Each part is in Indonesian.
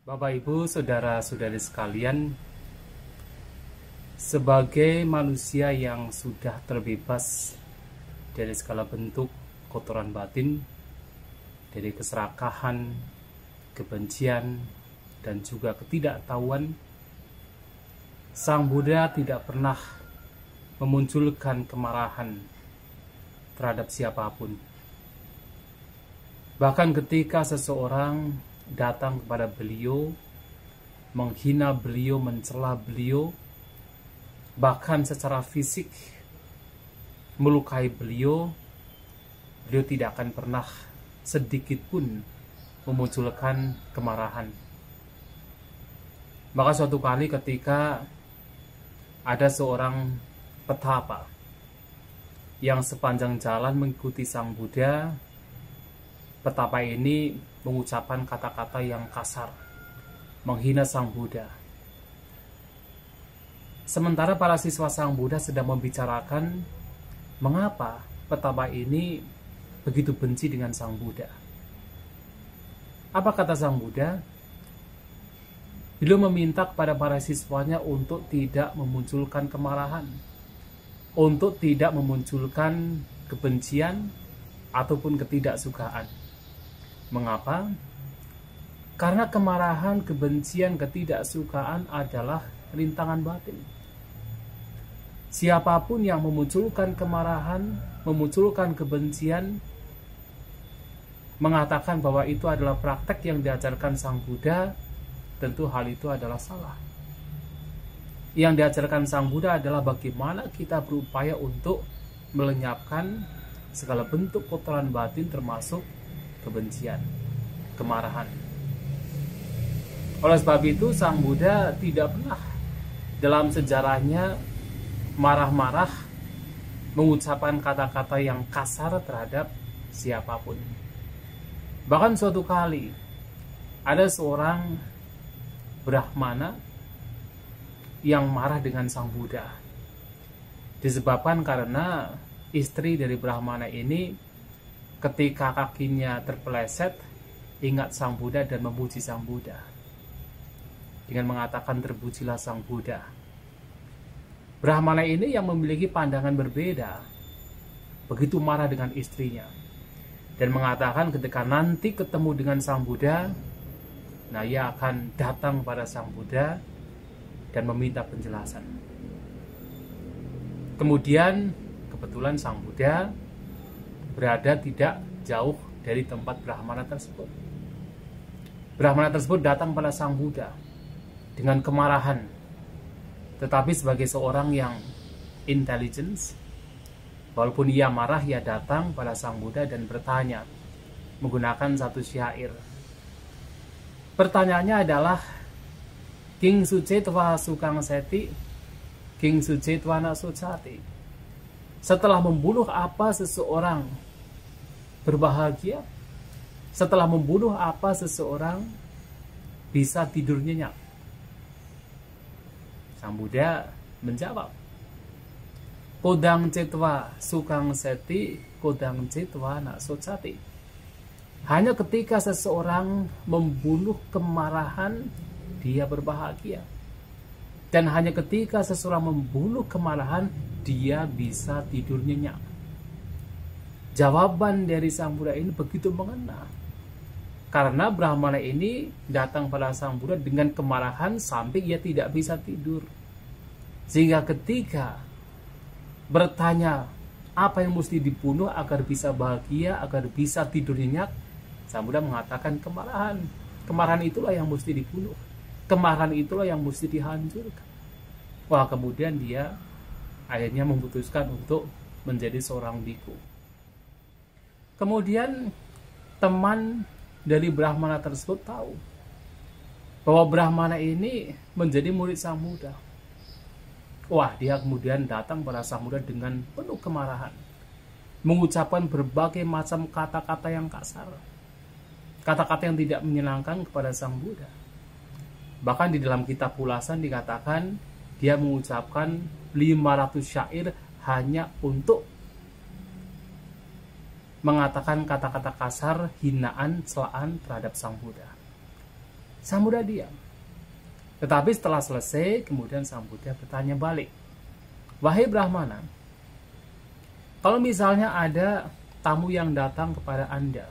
Bapak, Ibu, saudara-saudari sekalian, sebagai manusia yang sudah terbebas dari segala bentuk kotoran batin, dari keserakahan, kebencian, dan juga ketidaktahuan, Sang Buddha tidak pernah memunculkan kemarahan terhadap siapapun. Bahkan ketika seseorang datang kepada beliau, menghina beliau, mencela beliau, bahkan secara fisik melukai beliau, beliau tidak akan pernah sedikit pun memunculkan kemarahan. Maka suatu kali ketika ada seorang petapa yang sepanjang jalan mengikuti Sang Buddha, petapa ini mengucapkan kata-kata yang kasar, menghina Sang Buddha. Sementara para siswa Sang Buddha sedang membicarakan mengapa petapa ini begitu benci dengan Sang Buddha. Apa kata Sang Buddha? Beliau meminta kepada para siswanya untuk tidak memunculkan kemarahan, untuk tidak memunculkan kebencian ataupun ketidaksukaan. Mengapa? Karena kemarahan, kebencian, ketidaksukaan adalah rintangan batin. Siapapun yang memunculkan kemarahan, memunculkan kebencian, mengatakan bahwa itu adalah praktek yang diajarkan Sang Buddha, tentu hal itu adalah salah. Yang diajarkan Sang Buddha adalah bagaimana kita berupaya untuk melenyapkan segala bentuk kotoran batin termasuk kebencian, kemarahan. Oleh sebab itu Sang Buddha tidak pernah dalam sejarahnya marah-marah, mengucapkan kata-kata yang kasar terhadap siapapun. Bahkan suatu kali ada seorang Brahmana yang marah dengan Sang Buddha, disebabkan karena istri dari Brahmana ini ketika kakinya terpeleset ingat Sang Buddha dan memuji Sang Buddha dengan mengatakan terpujilah Sang Buddha. Brahmana ini yang memiliki pandangan berbeda begitu marah dengan istrinya dan mengatakan ketika nanti ketemu dengan Sang Buddha, nah ia akan datang pada Sang Buddha dan meminta penjelasan. Kemudian kebetulan Sang Buddha berada tidak jauh dari tempat Brahmana tersebut. Brahmana tersebut datang pada Sang Buddha dengan kemarahan, tetapi sebagai seorang yang intelligence, walaupun ia marah, ia datang pada Sang Buddha dan bertanya menggunakan satu syair. Pertanyaannya adalah, King Sucetwa Sukang Seti, King Sucetwa Na Sucati. Setelah membunuh apa seseorang berbahagia? Setelah membunuh apa seseorang bisa tidur nyenyak? Sang Buddha menjawab, Kodang Cetwa Sukang Seti, Kodang Cetwa Na Sucati. Hanya ketika seseorang membunuh kemarahan, dia berbahagia. Dan hanya ketika seseorang membunuh kemarahan, dia bisa tidur nyenyak. Jawaban dari Sang Buddha ini begitu mengena. Karena Brahmana ini datang pada Sang Buddha dengan kemarahan sampai ia tidak bisa tidur. Sehingga ketika bertanya apa yang mesti dibunuh agar bisa bahagia, agar bisa tidur nyenyak, Sang Buddha mengatakan kemarahan. Kemarahan itulah yang mesti dibunuh. Kemarahan itulah yang mesti dihancurkan. Wah, kemudian dia akhirnya memutuskan untuk menjadi seorang biku. Kemudian teman dari Brahmana tersebut tahu bahwa Brahmana ini menjadi murid Sang Buddha. Wah, dia kemudian datang pada Sang Buddha dengan penuh kemarahan, mengucapkan berbagai macam kata-kata yang kasar, kata-kata yang tidak menyenangkan kepada Sang Buddha. Bahkan di dalam kitab ulasan dikatakan dia mengucapkan 500 syair hanya untuk mengatakan kata-kata kasar, hinaan, celaan terhadap Sang Buddha. Sang Buddha diam. Tetapi setelah selesai, kemudian Sang Buddha bertanya balik, "Wahai Brahmana, kalau misalnya ada tamu yang datang kepada Anda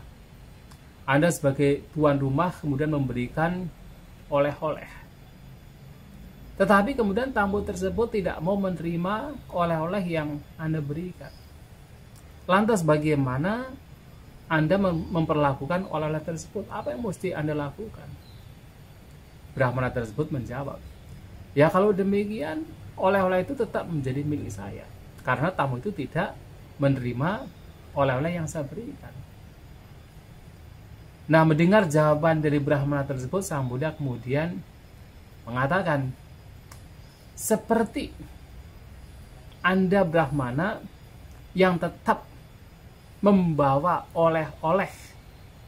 sebagai tuan rumah kemudian memberikan oleh-oleh. Tetapi kemudian tamu tersebut tidak mau menerima oleh-oleh yang Anda berikan. Lantas bagaimana Anda memperlakukan oleh-oleh tersebut? Apa yang mesti Anda lakukan?" Brahmana tersebut menjawab, "Ya kalau demikian, oleh-oleh itu tetap menjadi milik saya. Karena tamu itu tidak menerima oleh-oleh yang saya berikan." Nah, mendengar jawaban dari Brahmana tersebut, Sang Buddha kemudian mengatakan, "Seperti Anda Brahmana yang tetap membawa oleh-oleh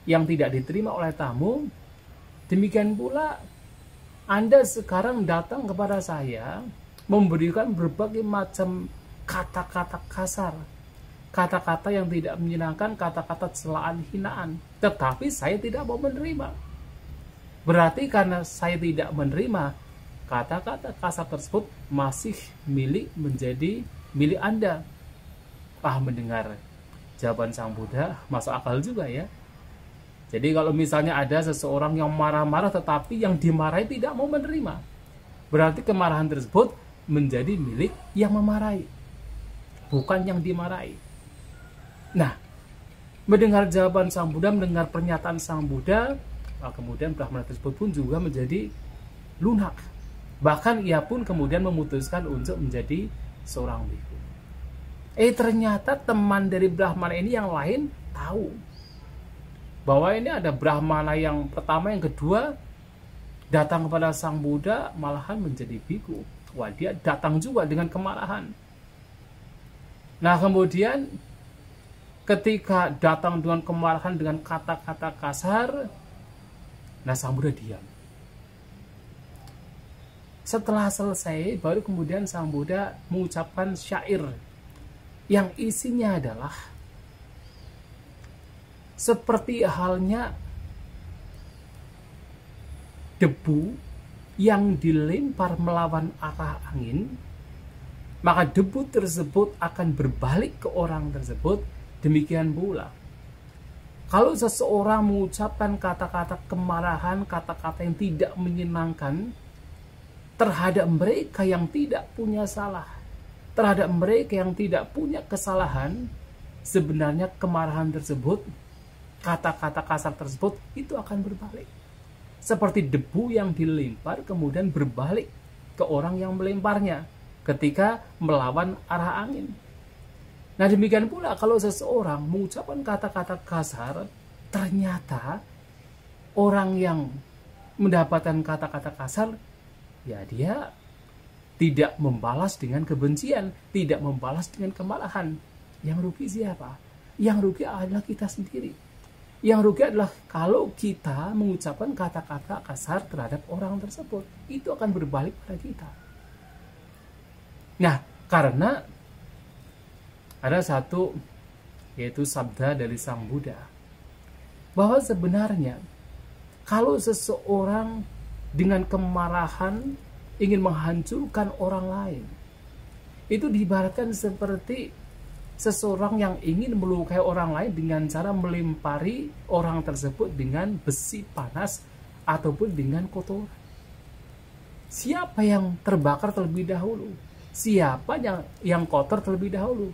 yang tidak diterima oleh tamu, demikian pula Anda sekarang datang kepada saya memberikan berbagai macam kata-kata kasar, kata-kata yang tidak menyenangkan, kata-kata celaan, hinaan, tetapi saya tidak mau menerima. Berarti karena saya tidak menerima, kata-kata kasar tersebut masih menjadi milik Anda." Mendengar jawaban Sang Buddha masuk akal juga ya. Jadi kalau misalnya ada seseorang yang marah-marah tetapi yang dimarahi tidak mau menerima, berarti kemarahan tersebut menjadi milik yang memarahi, bukan yang dimarahi. Nah, mendengar jawaban Sang Buddha, mendengar pernyataan Sang Buddha, kemudian Brahmana tersebut pun juga menjadi lunak. Bahkan ia pun kemudian memutuskan untuk menjadi seorang biku. Ternyata teman dari Brahmana ini yang lain tahu bahwa ini ada Brahmana yang pertama, yang kedua datang kepada Sang Buddha malahan menjadi biku. Wah, dia datang juga dengan kemarahan. Nah, kemudian ketika datang dengan kemarahan, dengan kata-kata kasar, nah Sang Buddha diam. Setelah selesai, baru kemudian Sang Buddha mengucapkan syair yang isinya adalah, seperti halnya debu yang dilempar melawan arah angin, maka debu tersebut akan berbalik ke orang tersebut. Demikian pula, kalau seseorang mengucapkan kata-kata kemarahan, kata-kata yang tidak menyenangkan terhadap mereka yang tidak punya salah, terhadap mereka yang tidak punya kesalahan, sebenarnya kemarahan tersebut, kata-kata kasar tersebut itu akan berbalik. Seperti debu yang dilempar kemudian berbalik ke orang yang melemparnya ketika melawan arah angin. Nah, demikian pula kalau seseorang mengucapkan kata-kata kasar, ternyata orang yang mendapatkan kata-kata kasar, ya dia tidak membalas dengan kebencian, tidak membalas dengan kemarahan. Yang rugi siapa? Yang rugi adalah kita sendiri. Yang rugi adalah kalau kita mengucapkan kata-kata kasar terhadap orang tersebut, itu akan berbalik pada kita. Nah, karena ada satu, yaitu sabda dari Sang Buddha, bahwa sebenarnya kalau seseorang dengan kemarahan ingin menghancurkan orang lain, itu diibaratkan seperti seseorang yang ingin melukai orang lain dengan cara melempari orang tersebut dengan besi panas ataupun dengan kotoran. Siapa yang terbakar terlebih dahulu? Siapa yang kotor terlebih dahulu?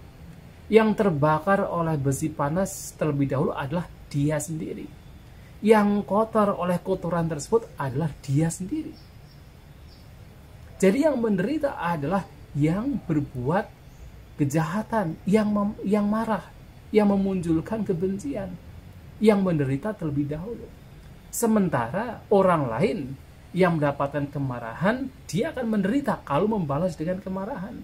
Yang terbakar oleh besi panas terlebih dahulu adalah dia sendiri. Yang kotor oleh kotoran tersebut adalah dia sendiri. Jadi yang menderita adalah yang berbuat kejahatan, yang marah, yang memunculkan kebencian, yang menderita terlebih dahulu. Sementara orang lain yang mendapatkan kemarahan, dia akan menderita kalau membalas dengan kemarahan.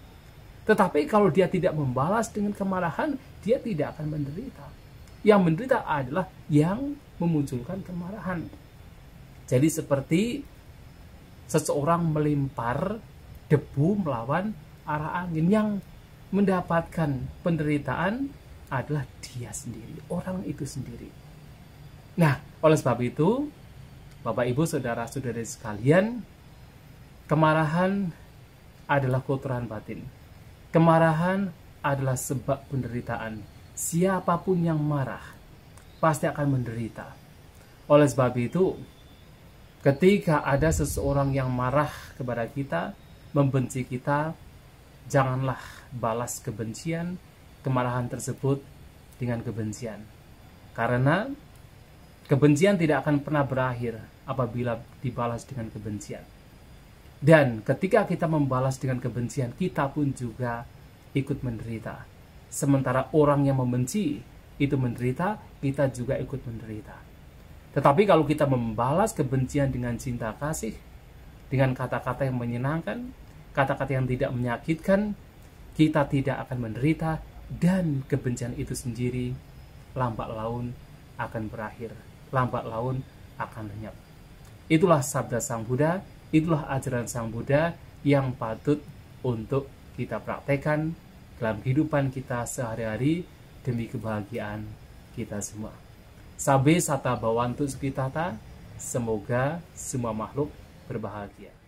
Tetapi kalau dia tidak membalas dengan kemarahan, dia tidak akan menderita. Yang menderita adalah yang memunculkan kemarahan. Jadi seperti seseorang melempar debu melawan arah angin, yang mendapatkan penderitaan adalah dia sendiri, orang itu sendiri. Nah, oleh sebab itu, Bapak Ibu saudara-saudari sekalian, kemarahan adalah kotoran batin. Kemarahan adalah sebab penderitaan. Siapapun yang marah pasti akan menderita. Oleh sebab itu, ketika ada seseorang yang marah kepada kita, membenci kita, janganlah balas kebencian, kemarahan tersebut dengan kebencian. Karena kebencian tidak akan pernah berakhir apabila dibalas dengan kebencian. Dan ketika kita membalas dengan kebencian, kita pun juga ikut menderita. Sementara orang yang membenci itu menderita, kita juga ikut menderita. Tetapi kalau kita membalas kebencian dengan cinta kasih, dengan kata-kata yang menyenangkan, kata-kata yang tidak menyakitkan, kita tidak akan menderita, dan kebencian itu sendiri lambat laun akan berakhir, lambat laun akan lenyap. Itulah sabda Sang Buddha, itulah ajaran Sang Buddha yang patut untuk kita praktekkan dalam kehidupan kita sehari-hari demi kebahagiaan kita semua. Sabe sata bawantu sukitata, semoga semua makhluk berbahagia.